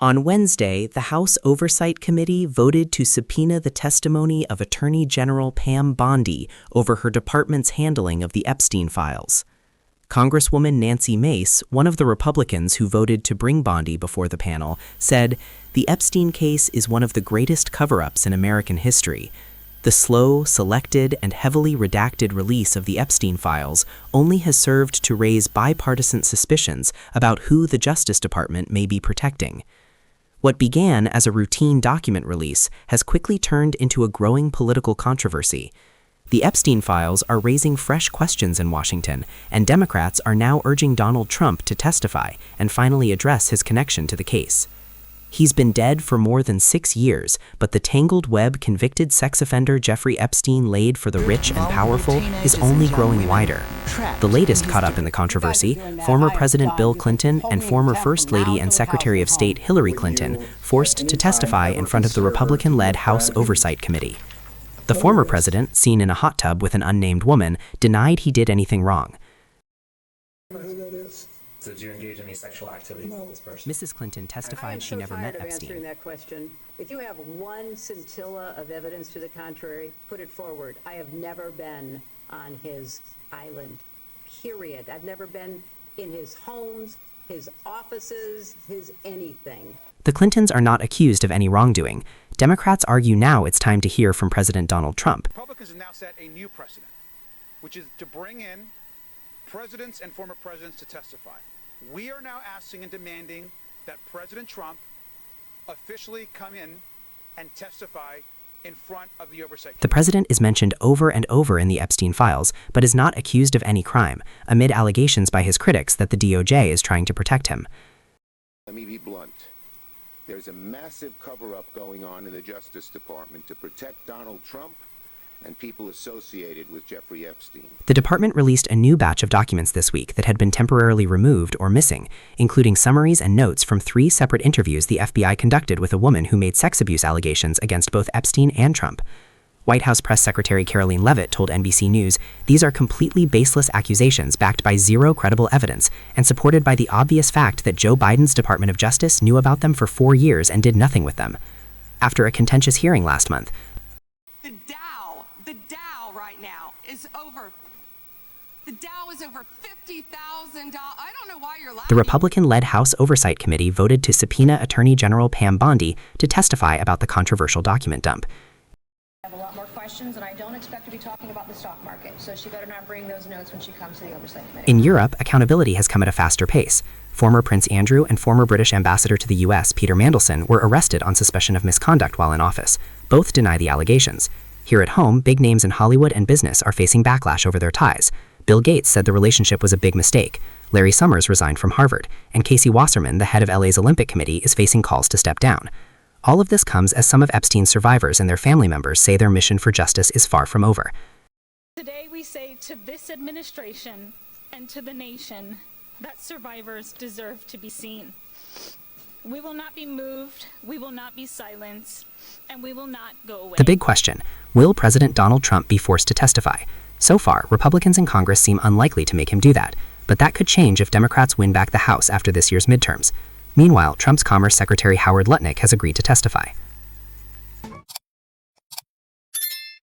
On Wednesday, the House Oversight Committee voted to subpoena the testimony of Attorney General Pam Bondi over her department's handling of the Epstein files. Congresswoman Nancy Mace, one of the Republicans who voted to bring Bondi before the panel, said, "The Epstein case is one of the greatest cover-ups in American history. The slow, selected, and heavily redacted release of the Epstein files only has served to raise bipartisan suspicions about who the Justice Department may be protecting." What began as a routine document release has quickly turned into a growing political controversy. The Epstein files are raising fresh questions in Washington, and Democrats are now urging Donald Trump to testify and finally address his connection to the case. He's been dead for more than 6 years, but the tangled web convicted sex offender Jeffrey Epstein laid for the rich and powerful is only growing wider. The latest caught up in the controversy, former President Bill Clinton and former First Lady and Secretary of State Hillary Clinton forced to testify in front of the Republican-led House Oversight Committee. The former president, seen in a hot tub with an unnamed woman, denied he did anything wrong. So did you engage in any sexual activity with this person? Mrs. Clinton testified she never met Epstein. I am so tired of answering that question. If you have one scintilla of evidence to the contrary, put it forward. I have never been on his island, period. I've never been in his homes, his offices, his anything. The Clintons are not accused of any wrongdoing. Democrats argue now it's time to hear from President Donald Trump. Republicans have now set a new precedent, which is to bring in presidents and former presidents to testify. We are now asking and demanding that President Trump officially come in and testify in front of the Oversight Committee. The president is mentioned over and over in the Epstein files, but is not accused of any crime, amid allegations by his critics that the DOJ is trying to protect him. Let me be blunt. There's a massive cover-up going on in the Justice Department to protect Donald Trump and people associated with Jeffrey Epstein. The department released a new batch of documents this week that had been temporarily removed or missing, including summaries and notes from 3 separate interviews the FBI conducted with a woman who made sex abuse allegations against both Epstein and Trump. White House Press Secretary Karoline Leavitt told NBC News, "These are completely baseless accusations backed by zero credible evidence and supported by the obvious fact that Joe Biden's Department of Justice knew about them for 4 years and did nothing with them." After a contentious hearing last month, The Dow is over $50,000. I don't know why you're laughing. The Republican-led House Oversight Committee voted to subpoena Attorney General Pam Bondi to testify about the controversial document dump. I have a lot more questions, and I don't expect to be talking about the stock market, so she better not bring those notes when she comes to the Oversight Committee. In Europe, accountability has come at a faster pace. Former Prince Andrew and former British ambassador to the U.S., Peter Mandelson, were arrested on suspicion of misconduct while in office. Both deny the allegations. Here at home, big names in Hollywood and business are facing backlash over their ties. Bill Gates said the relationship was a big mistake. Larry Summers resigned from Harvard, and Casey Wasserman, the head of LA's Olympic Committee, is facing calls to step down. All of this comes as some of Epstein's survivors and their family members say their mission for justice is far from over. Today we say to this administration and to the nation that survivors deserve to be seen. We will not be moved, we will not be silenced, and we will not go away. The big question, will President Donald Trump be forced to testify? So far, Republicans in Congress seem unlikely to make him do that, but that could change if Democrats win back the House after this year's midterms. Meanwhile, Trump's Commerce Secretary Howard Lutnick has agreed to testify.